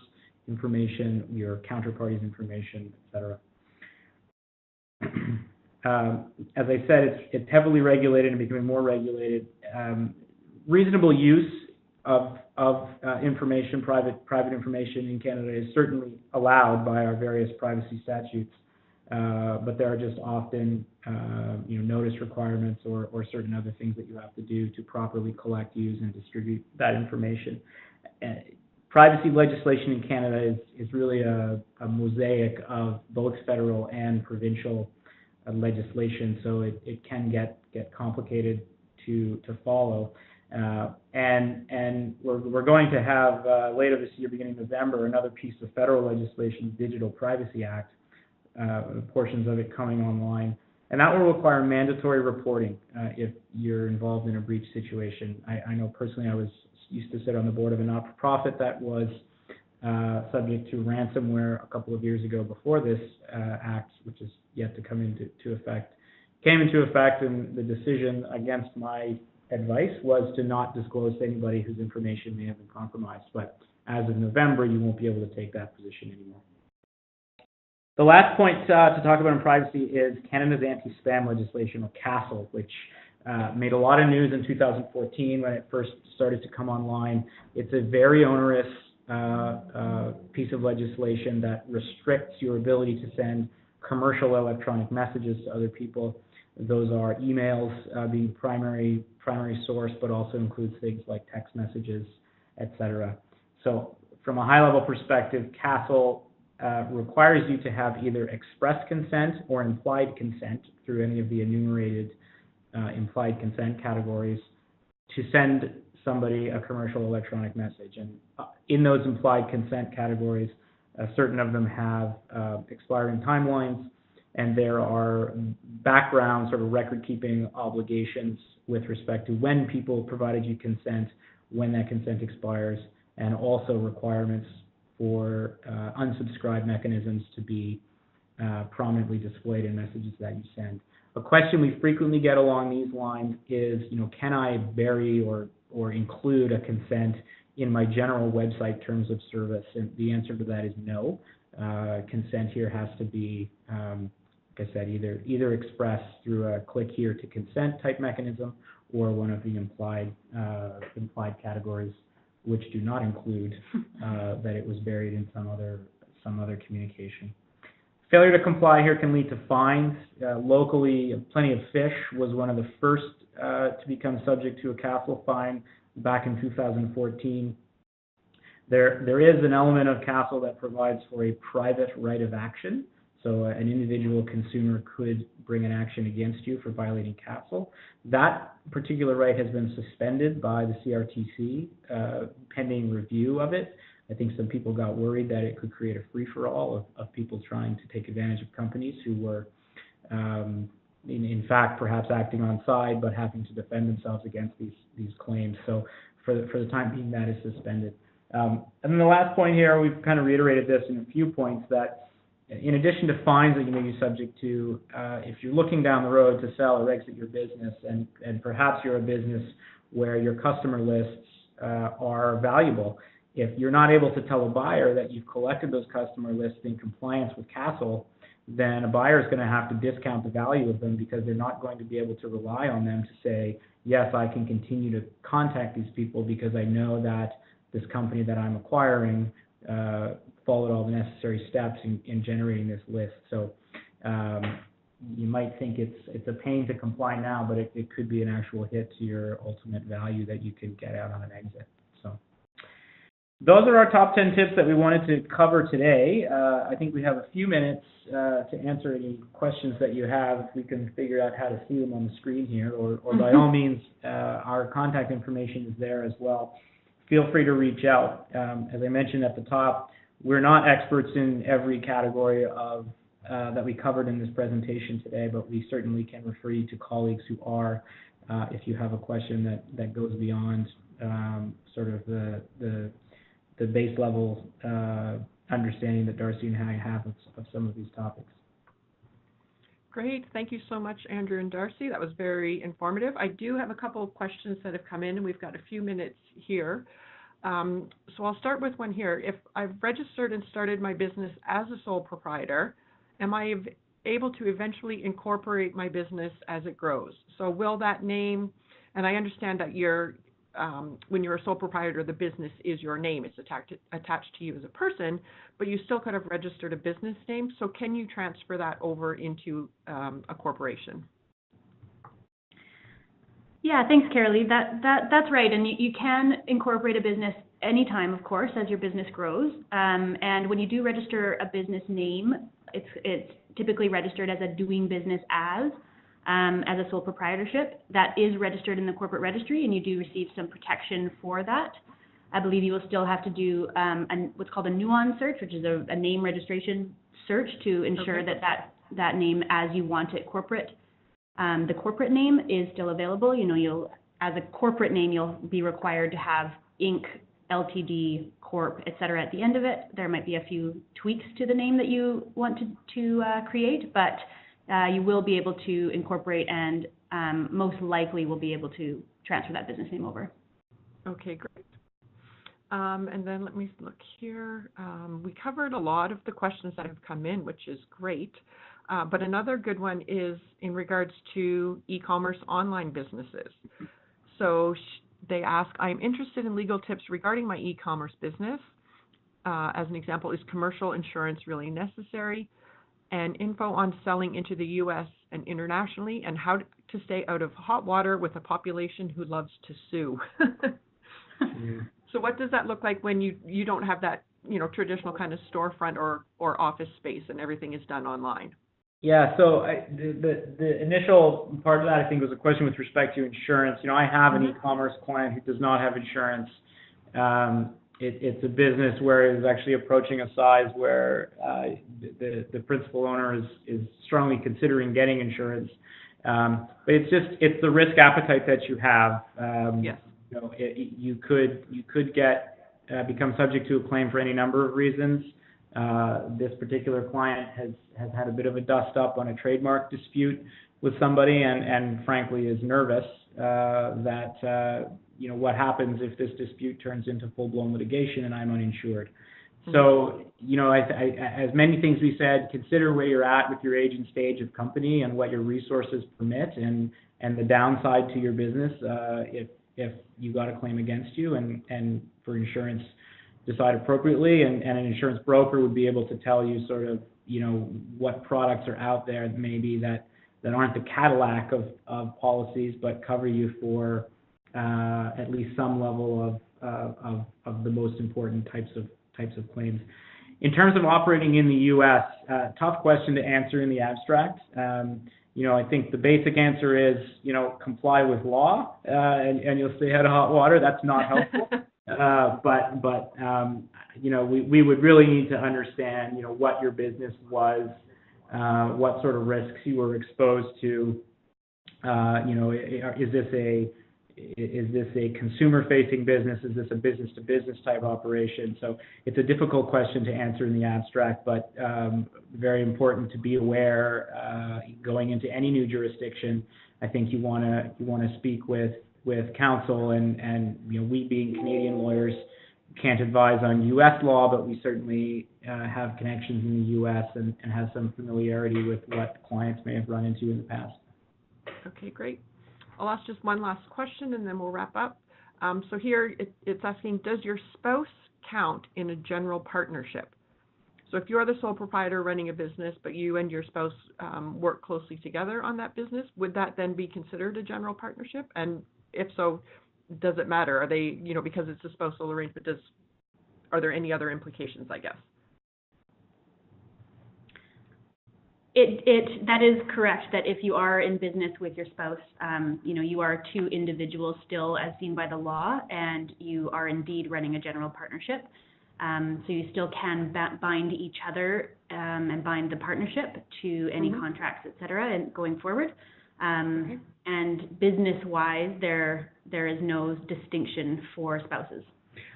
information, your counterparty's information, etc. As I said, it's heavily regulated and becoming more regulated. Reasonable use of information, private information in Canada is certainly allowed by our various privacy statutes, but there are just often notice requirements or certain other things that you have to do to properly collect, use, and distribute that information. Privacy legislation in Canada is really a mosaic of both federal and provincial legislation, so it can get complicated to follow. And we're going to have later this year, beginning November, another piece of federal legislation, Digital Privacy Act, portions of it coming online, and that will require mandatory reporting if you're involved in a breach situation. I know personally I used to sit on the board of a not-for-profit that was subject to ransomware a couple of years ago before this act, which is yet to come into effect. Came into effect, and the decision against my advice was to not disclose to anybody whose information may have been compromised. But as of November, you won't be able to take that position anymore. The last point to talk about in privacy is Canada's anti-spam legislation, or Counsel, which made a lot of news in 2014 when it first started to come online. It's a very onerous piece of legislation that restricts your ability to send commercial electronic messages to other people. Those are emails being primary source, but also includes things like text messages, etc. So from a high-level perspective, Counsel requires you to have either express consent or implied consent through any of the enumerated implied consent categories to send somebody a commercial electronic message. And in those implied consent categories, certain of them have expiring timelines, and there are background sort of record-keeping obligations with respect to when people provided you consent, when that consent expires, and also requirements for unsubscribe mechanisms to be prominently displayed in messages that you send. A question we frequently get along these lines is, can I bury or include a consent in my general website terms of service? And the answer to that is no. Consent here has to be, like I said, either expressed through a click here to consent type mechanism, or one of the implied categories, which do not include that it was buried in some other communication. Failure to comply here can lead to fines. Locally, Plenty of Fish was one of the first to become subject to a Counsel fine back in 2014. There is an element of Counsel that provides for a private right of action. So an individual consumer could bring an action against you for violating Counsel. That particular right has been suspended by the CRTC pending review of it. I think some people got worried that it could create a free-for-all of people trying to take advantage of companies who were, in fact, perhaps acting on side but having to defend themselves against these claims. So for the time being, that is suspended. And then the last point here, we've kind of reiterated this in a few points, that in addition to fines that you may be subject to, if you're looking down the road to sell or exit your business, and perhaps you're a business where your customer lists are valuable, if you're not able to tell a buyer that you've collected those customer lists in compliance with Counsel, then a buyer is going to have to discount the value of them, because they're not going to be able to rely on them to say, yes, I can continue to contact these people because I know that this company that I'm acquiring followed all the necessary steps in generating this list. So you might think it's a pain to comply now, but it could be an actual hit to your ultimate value that you could get out on an exit. So those are our top 10 tips that we wanted to cover today. I think we have a few minutes to answer any questions that you have, if we can figure out how to see them on the screen here, or by all means, our contact information is there as well. Feel free to reach out. As I mentioned at the top, we're not experts in every category of that we covered in this presentation today, but we certainly can refer you to colleagues who are, if you have a question that goes beyond sort of the base level understanding that Darcy and I have of some of these topics. Great. Thank you so much, Andrew and Darcy. That was very informative. I do have a couple of questions that have come in, and we've got a few minutes here. So I'll start with one here. If I've registered and started my business as a sole proprietor, am I able to eventually incorporate my business as it grows? So will that name, and I understand that when you're a sole proprietor, the business is your name. It's attached to you as a person, but you still could have registered a business name. So can you transfer that over into a corporation? Yeah, thanks, Kerrilee. That's right, and you can incorporate a business anytime, of course, as your business grows. And when you do register a business name, it's typically registered as a doing business as a sole proprietorship. That is registered in the corporate registry, and you do receive some protection for that. I believe you will still have to do what's called a nuance search, which is a name registration search to ensure that name as you want it corporate. The corporate name is still available. You know, as a corporate name, you'll be required to have Inc., Ltd, Corp, etc. at the end of it. There might be a few tweaks to the name that you want to create, but you will be able to incorporate and most likely will be able to transfer that business name over. Okay, great. And then let me look here. We covered a lot of the questions that have come in, which is great. But another good one is in regards to e-commerce online businesses. So they ask, I'm interested in legal tips regarding my e-commerce business. As an example, is commercial insurance really necessary? And info on selling into the U.S. and internationally, and how to stay out of hot water with a population who loves to sue. So what does that look like when you don't have that, traditional kind of storefront or office space and everything is done online? Yeah, so the initial part of that, I think, was a question with respect to insurance. I have an e-commerce client who does not have insurance. It's a business where it is actually approaching a size where the principal owner is strongly considering getting insurance. But it's the risk appetite that you have. Yes. You could become subject to a claim for any number of reasons. This particular client has had a bit of a dust up on a trademark dispute with somebody, and frankly is nervous that what happens if this dispute turns into full-blown litigation and I'm uninsured. So, as many things we said, consider where you're at with your age and stage of company and what your resources permit, and the downside to your business if you got a claim against you, and for insurance, decide appropriately, and an insurance broker would be able to tell you sort of, what products are out there maybe that aren't the Cadillac of policies, but cover you for at least some level of the most important types of claims. In terms of operating in the U.S., tough question to answer in the abstract. I think the basic answer is, comply with law, and you'll stay out of hot water. That's not helpful. We would really need to understand, what your business was, what sort of risks you were exposed to. Is this a consumer-facing business? Is this a business-to-business type operation? So it's a difficult question to answer in the abstract, but very important to be aware going into any new jurisdiction. I think you want to speak with counsel, and we being Canadian lawyers can't advise on U.S. law, but we certainly have connections in the U.S. and have some familiarity with what clients may have run into in the past. Okay, great. I'll ask just one last question and then we'll wrap up. So here it's asking, does your spouse count in a general partnership? So if you're the sole proprietor running a business, but you and your spouse work closely together on that business, would that then be considered a general partnership? And if so, does it matter? Are they, because it's a spousal arrangement, are there any other implications, I guess? That is correct, that if you are in business with your spouse, you are two individuals still as seen by the law, and you are indeed running a general partnership. So you still can bind each other and bind the partnership to any contracts, et cetera, and going forward. And business-wise, there is no distinction for spouses.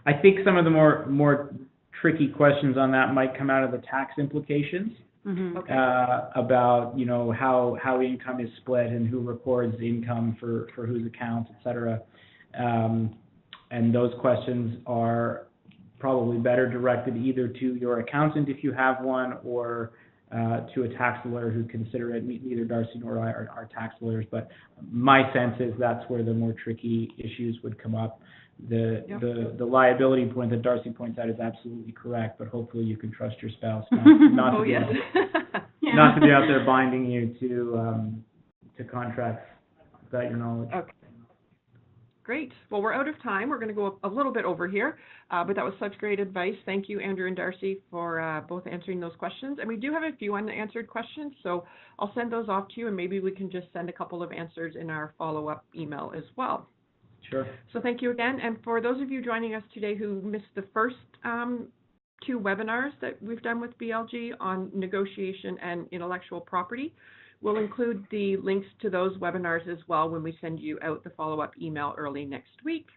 I think some of the more tricky questions on that might come out of the tax implications. About how income is split and who records income for whose account, et cetera. And those questions are probably better directed either to your accountant if you have one, or to a tax lawyer who consider it. Neither Darcy nor I are tax lawyers, but my sense is that's where the more tricky issues would come up. The liability point that Darcy points out is absolutely correct, but hopefully you can trust your spouse not to be out there binding you to contracts without your knowledge. Okay. Great. Well, we're out of time. We're going to go a little bit over here, but that was such great advice. Thank you, Andrew and Darcy, for both answering those questions. And we do have a few unanswered questions, so I'll send those off to you, and maybe we can just send a couple of answers in our follow-up email as well. Sure. So thank you again. And for those of you joining us today who missed the first two webinars that we've done with BLG on negotiation and intellectual property, we'll include the links to those webinars as well when we send you out the follow-up email early next week.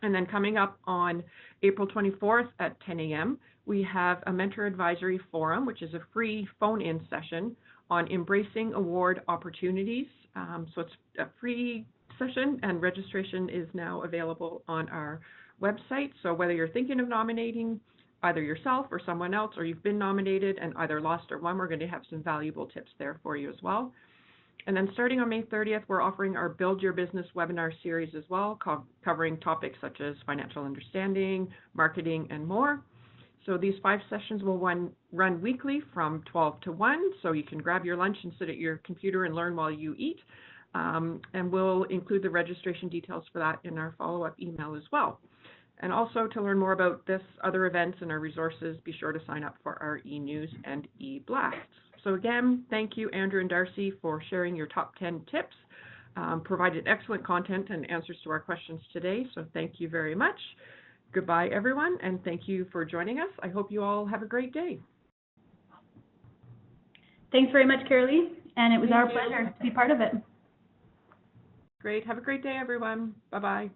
And then coming up on April 24th at 10 a.m., we have a Mentor Advisory Forum, which is a free phone-in session on embracing award opportunities. So it's a free session, and registration is now available on our website. So whether you're thinking of nominating either yourself or someone else, or you've been nominated and either lost or won, we're going to have some valuable tips there for you as well. And then starting on May 30th, we're offering our Build Your Business webinar series as well, covering topics such as financial understanding, marketing, and more. So these 5 sessions will run weekly from 12 to 1, so you can grab your lunch and sit at your computer and learn while you eat. And we'll include the registration details for that in our follow-up email as well. And also, to learn more about this, other events, and our resources, be sure to sign up for our e-news and e-blasts. So again, thank you, Andrew and Darcy, for sharing your top 10 tips. Provided excellent content and answers to our questions today, so thank you very much. Goodbye, everyone, and thank you for joining us. I hope you all have a great day. Thanks very much, Kerrilee, and it was our pleasure to be part of it. Great. Have a great day, everyone. Bye-bye.